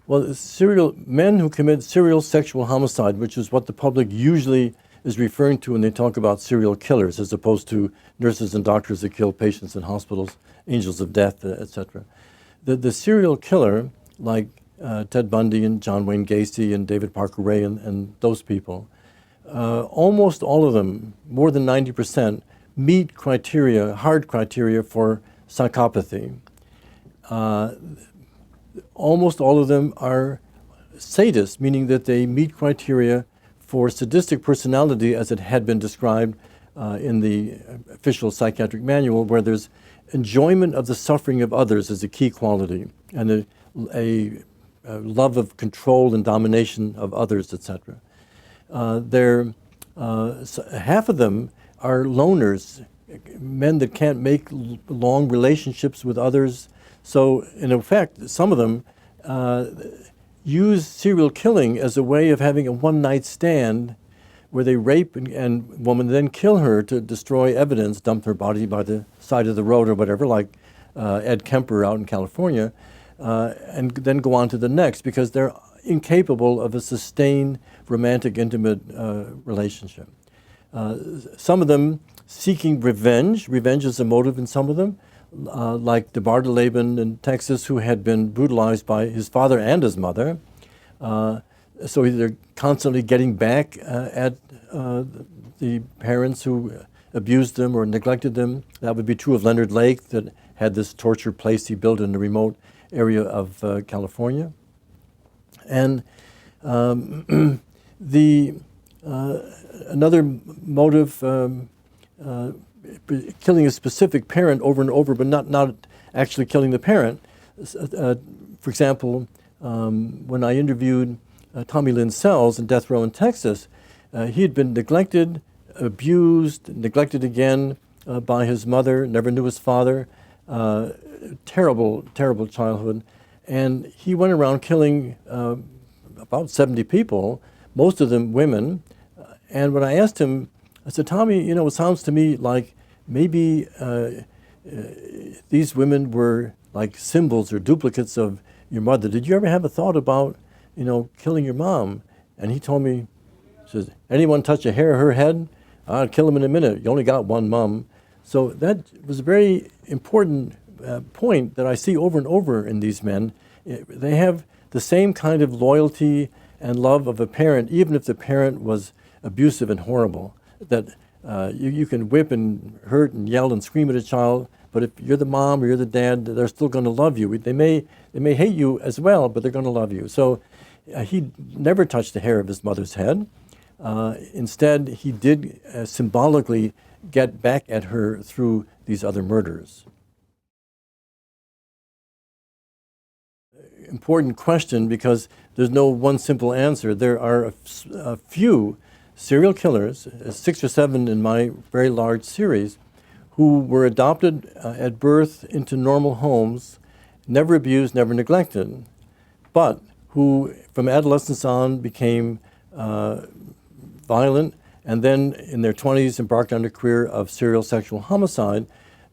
Well, men who commit serial sexual homicide, which is what the public usually is referring to when they talk about serial killers, as opposed to nurses and doctors that kill patients in hospitals, angels of death, etc. The serial killer, like Ted Bundy and John Wayne Gacy and David Parker Ray and those people, almost all of them, more than 90%, meet criteria, hard criteria for psychopathy. Almost all of them are sadists, meaning that they meet criteria for sadistic personality as it had been described in the official psychiatric manual, where there's enjoyment of the suffering of others as a key quality, and a love of control and domination of others, etc. Half of them are loners, men that can't make long relationships with others. So, in effect, some of them use serial killing as a way of having a one-night stand where they rape and woman, then kill her to destroy evidence, dump her body by the side of the road or whatever, like Ed Kemper out in California, and then go on to the next, because they're incapable of a sustained romantic, intimate relationship. Some of them seeking revenge. Revenge is a motive in some of them, like DeBarda Laban in Texas, who had been brutalized by his father and his mother. So they're constantly getting back at the parents who abused them or neglected them. That would be true of Leonard Lake, that had this torture place he built in a remote area of California. And another motive, killing a specific parent over and over, but not actually killing the parent. For example, when I interviewed Tommy Lynn Sells in death row in Texas, he had been neglected, abused, neglected again by his mother, never knew his father, terrible, terrible childhood. And he went around killing about 70 people, most of them women. And when I asked him, I said, Tommy, it sounds to me like maybe these women were like symbols or duplicates of your mother. Did you ever have a thought about, killing your mom? And he told me, he says, anyone touch a hair of her head, I'd kill him in a minute. You only got one mom. So that was a very important point that I see over and over in these men. They have the same kind of loyalty and love of a parent, even if the parent was abusive and horrible, that you can whip and hurt and yell and scream at a child, but if you're the mom or you're the dad, they're still going to love you. They may hate you as well, but they're going to love you. So he never touched the hair of his mother's head. Instead, he did symbolically get back at her through these other murders. Important question, because there's no one simple answer. There are a few serial killers, 6 or 7 in my very large series, who were adopted at birth into normal homes, never abused, never neglected, but who from adolescence on became violent, and then in their 20s embarked on a career of serial sexual homicide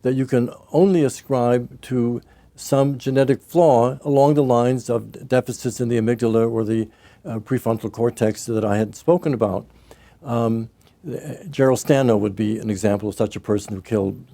that you can only ascribe to some genetic flaw along the lines of deficits in the amygdala or the prefrontal cortex that I had spoken about. Gerald Stano would be an example of such a person who killed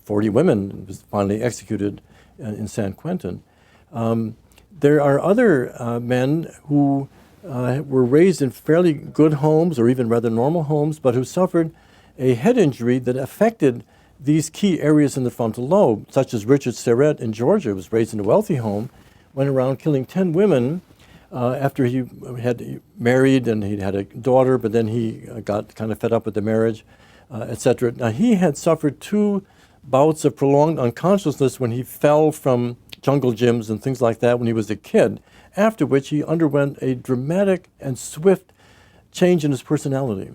40 women and was finally executed in San Quentin. There are other men who were raised in fairly good homes or even rather normal homes, but who suffered a head injury that affected these key areas in the frontal lobe, such as Richard Serrett in Georgia, who was raised in a wealthy home, went around killing 10 women after he had married and he had a daughter, but then he got kind of fed up with the marriage, etc. Now, he had suffered 2 bouts of prolonged unconsciousness when he fell from jungle gyms and things like that when he was a kid, after which he underwent a dramatic and swift change in his personality.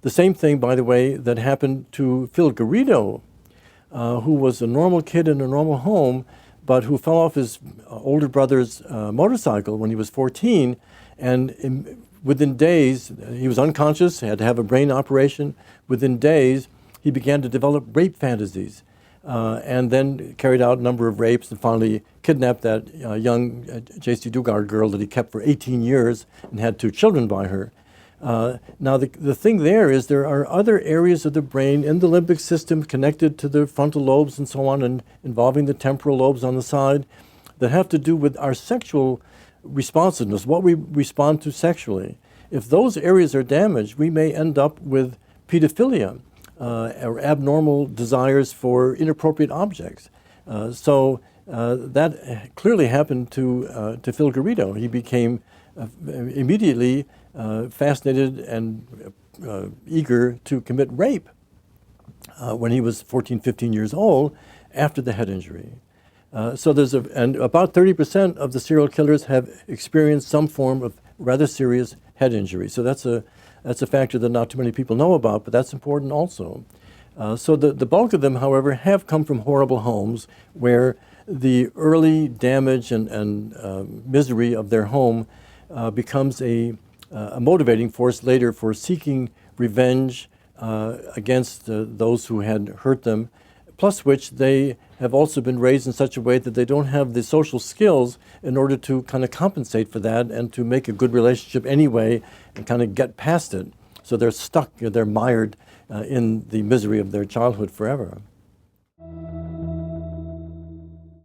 The same thing, by the way, that happened to Phil Garrido, who was a normal kid in a normal home, but who fell off his older brother's motorcycle when he was 14, and within days, he was unconscious, had to have a brain operation. Within days, he began to develop rape fantasies. and then carried out a number of rapes and finally kidnapped that young J.C. Dugard girl that he kept for 18 years and had 2 children by her. Now, the thing there is there are other areas of the brain in the limbic system connected to the frontal lobes and so on, and involving the temporal lobes on the side, that have to do with our sexual responsiveness, what we respond to sexually. If those areas are damaged, we may end up with pedophilia or abnormal desires for inappropriate objects. So that clearly happened to Phil Garrido. He became immediately fascinated and eager to commit rape when he was 14, 15 years old after the head injury. So there's and about 30% of the serial killers have experienced some form of rather serious head injury. So that's a factor that not too many people know about, but that's important also. So the bulk of them, however, have come from horrible homes where the early damage and misery of their home becomes a motivating force later for seeking revenge against those who had hurt them, plus which they have also been raised in such a way that they don't have the social skills in order to kind of compensate for that and to make a good relationship anyway and kind of get past it. So they're stuck, they're mired in the misery of their childhood forever.